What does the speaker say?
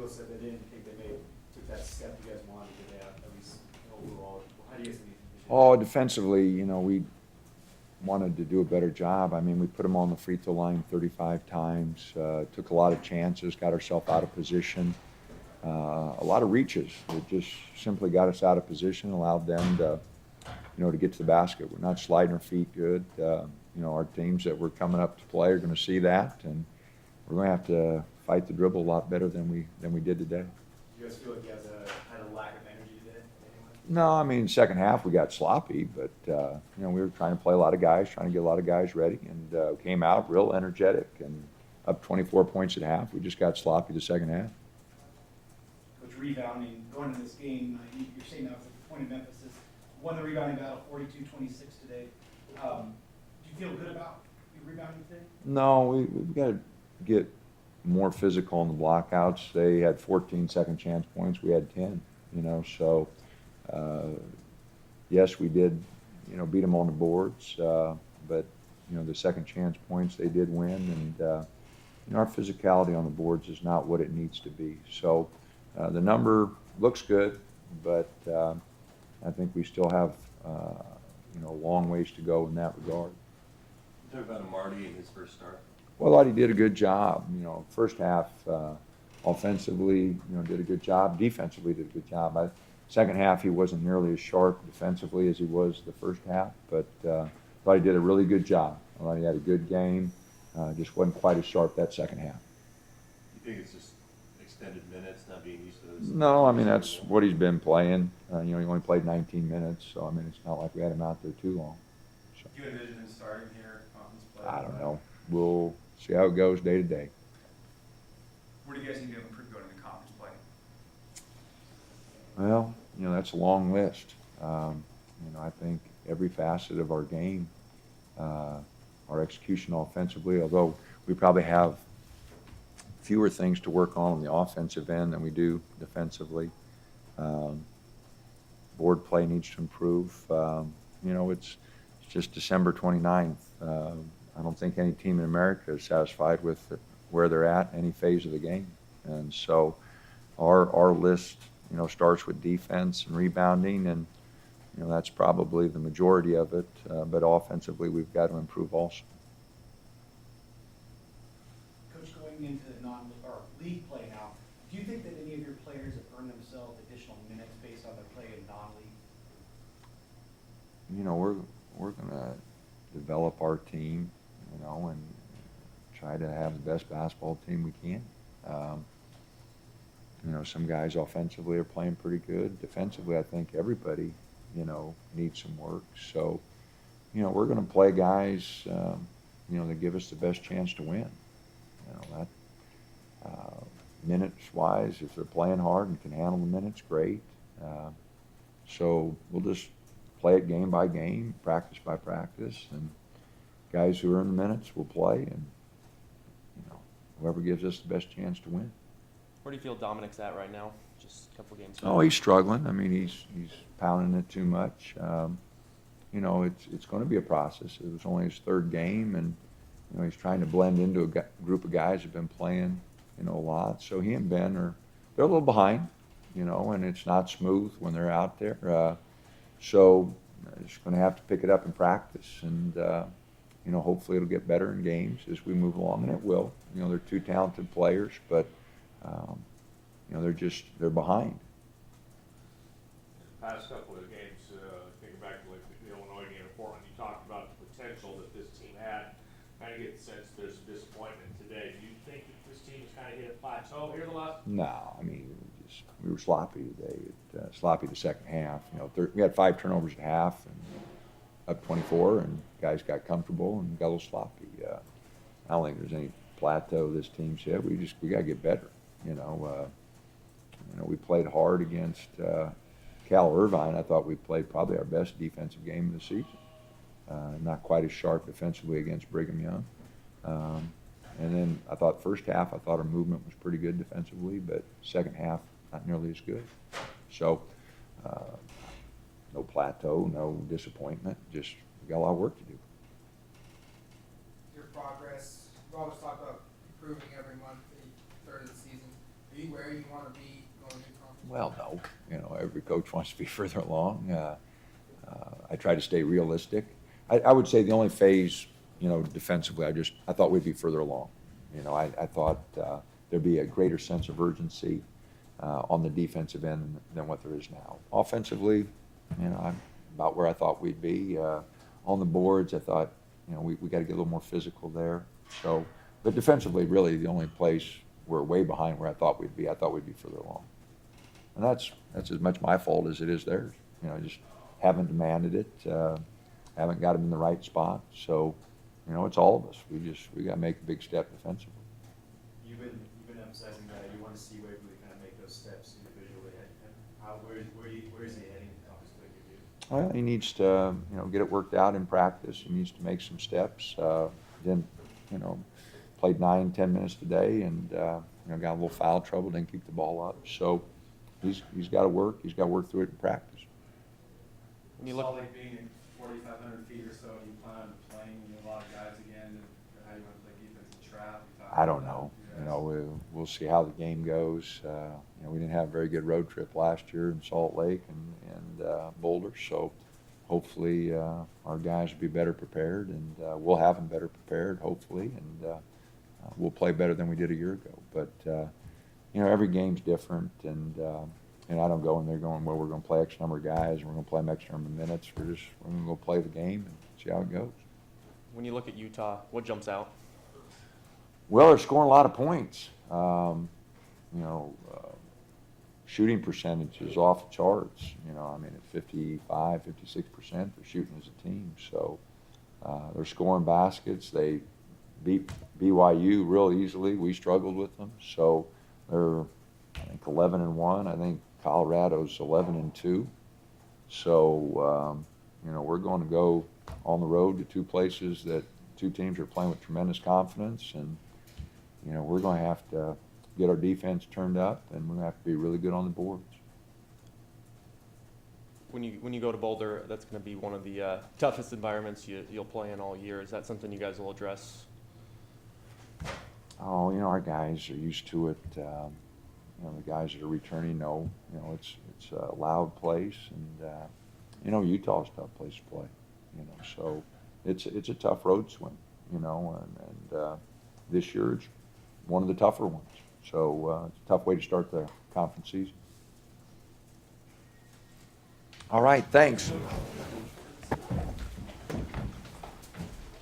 people said they didn't think they took that step you guys wanted today, at least overall. How do you guys think they did? Oh, defensively, we wanted to do a better job. I mean, we put them on the free throw line 35 times, took a lot of chances, got ourselves out of position. A lot of reaches that just simply got us out of position, allowed them to get to the basket. We're not sliding our feet good. Our teams that were coming up to play are going to see that, and we're going to have to fight the dribble a lot better than we did today. Do you guys feel like you guys had a lack of energy today? Anyway? No, I mean, second half we got sloppy, but we were trying to play a lot of guys, trying to get a lot of guys ready, and came out real energetic and up 24 points at half. We just got sloppy the second half. Coach, rebounding, going into this game, you're saying that was at the point of emphasis. Won the rebounding battle 42-26 today. Do you feel good about your rebounding today? No, we've got to get more physical in the blockouts. They had 14 second chance points. We had 10, so yes, we did, beat them on the boards, but, the second chance points, they did win, and, our physicality on the boards is not what it needs to be. So the number looks good, but I think we still have, a long ways to go in that regard. Talk about Marty in his first start. Well, I thought he did a good job. First half, offensively, did a good job. Defensively, did a good job. Second half, he wasn't nearly as sharp defensively as he was the first half, but thought he did a really good job. I thought he had a good game. Just wasn't quite as sharp that second half. You think it's just extended minutes, not being used to those? No, I mean, that's what he's been playing. He only played 19 minutes, so, I mean, it's not like we had him out there too long. So, Do you envision him starting here, conference play? I don't know. We'll see how it goes day to day. Where do you guys need to improve going into conference play? Well, that's a long list. I think every facet of our game, our execution offensively, although we probably have fewer things to work on the offensive end than we do defensively. Board play needs to improve. It's just December 29th. I don't think any team in America is satisfied with where they're at any phase of the game. And so our list, starts with defense and rebounding, and, that's probably the majority of it. But offensively, we've got to improve also. Coach, going into league play now, do you think that any of your players have earned themselves additional minutes based on their play in non-league? We're going to develop our team, and try to have the best basketball team we can. Some guys offensively are playing pretty good. Defensively, I think everybody, needs some work. So, we're going to play guys, that give us the best chance to win. Minutes-wise, if they're playing hard and can handle the minutes, great. So we'll just play it game by game, practice by practice, and guys who earn the minutes will play, and whoever gives us the best chance to win. Where do you feel Dominic's at right now? Just a couple games. Oh, he's struggling. I mean, he's pounding it too much. It's going to be a process. It was only his third game, and he's trying to blend into a group of guys who've been playing, a lot. So he and Ben they're a little behind, and it's not smooth when they're out there. So just going to have to pick it up in practice, and hopefully it'll get better in games as we move along, and it will. They're two talented players, but they're behind. The past couple of games, thinking back to like the Illinois game in Portland, you talked about the potential that this team had. Kind of get the sense there's some disappointment today. Do you think that this team has kind of hit a plateau here the last? No, I mean, we were sloppy today. Sloppy the second half. We had 5 turnovers at half, and up 24, and guys got comfortable and got a little sloppy. I don't think there's any plateau this team's hit. We got to get better. We played hard against Cal Irvine. I thought we played probably our best defensive game of the season. Not quite as sharp defensively against Brigham Young. And then I thought first half, our movement was pretty good defensively, but second half, not nearly as good. So no plateau, no disappointment, just we got a lot of work to do. Your progress, you always talk about improving every month, each third of the season. Are be where you want to be going to conference? Well, no, every coach wants to be further along. I try to stay realistic. I would say the only phase, defensively, I thought we'd be further along. I thought there'd be a greater sense of urgency on the defensive end than what there is now. Offensively, I'm about where I thought we'd be. On the boards, I thought, we got to get a little more physical there. So, but defensively, really, the only place we're way behind where I thought we'd be. I thought we'd be further along, and that's as much my fault as it is theirs. Just haven't demanded it, haven't got them in the right spot. So, it's all of us. We got to make a big step defensively. You've been emphasizing that you want to see Waverly kind of make those steps individually. Where is he heading, obviously, like you do? Well, he needs to, get it worked out in practice. He needs to make some steps. Then, played 9-10 minutes today, and got a little foul trouble. Didn't keep the ball up. So he's got to work. He's got to work through it in practice. When you look, Salt Lake being at 4,500 feet or so, do you plan on playing a lot of guys again? And how do you want to play defense and trap? I don't know. We'll see how the game goes. We didn't have a very good road trip last year in Salt Lake and Boulder, so hopefully our guys will be better prepared, and we'll have them better prepared, hopefully, and we'll play better than we did a year ago. But every game's different, and I don't go in there going, well, we're going to play X number of guys, and we're going to play them X number of minutes. We're going to go play the game and see how it goes. when you look at Utah, what jumps out? Well, they're scoring a lot of points. Shooting percentage is off the charts. At 55, 56%, they're shooting as a team. So they're scoring baskets. They beat BYU real easily. We struggled with them. So they're, I think, 11-1. I think Colorado's 11-2. So, we're going to go on the road to two places that two teams are playing with tremendous confidence, and we're going to have to get our defense turned up, and we're going to have to be really good on the boards. When you go to Boulder, that's going to be one of the toughest environments you'll play in all year. Is that something you guys will address? Oh, our guys are used to it. The guys that are returning know, it's a loud place, and Utah's a tough place to play. So it's a tough road swing. And this year it's one of the tougher ones. So it's a tough way to start the conference season. All right, thanks.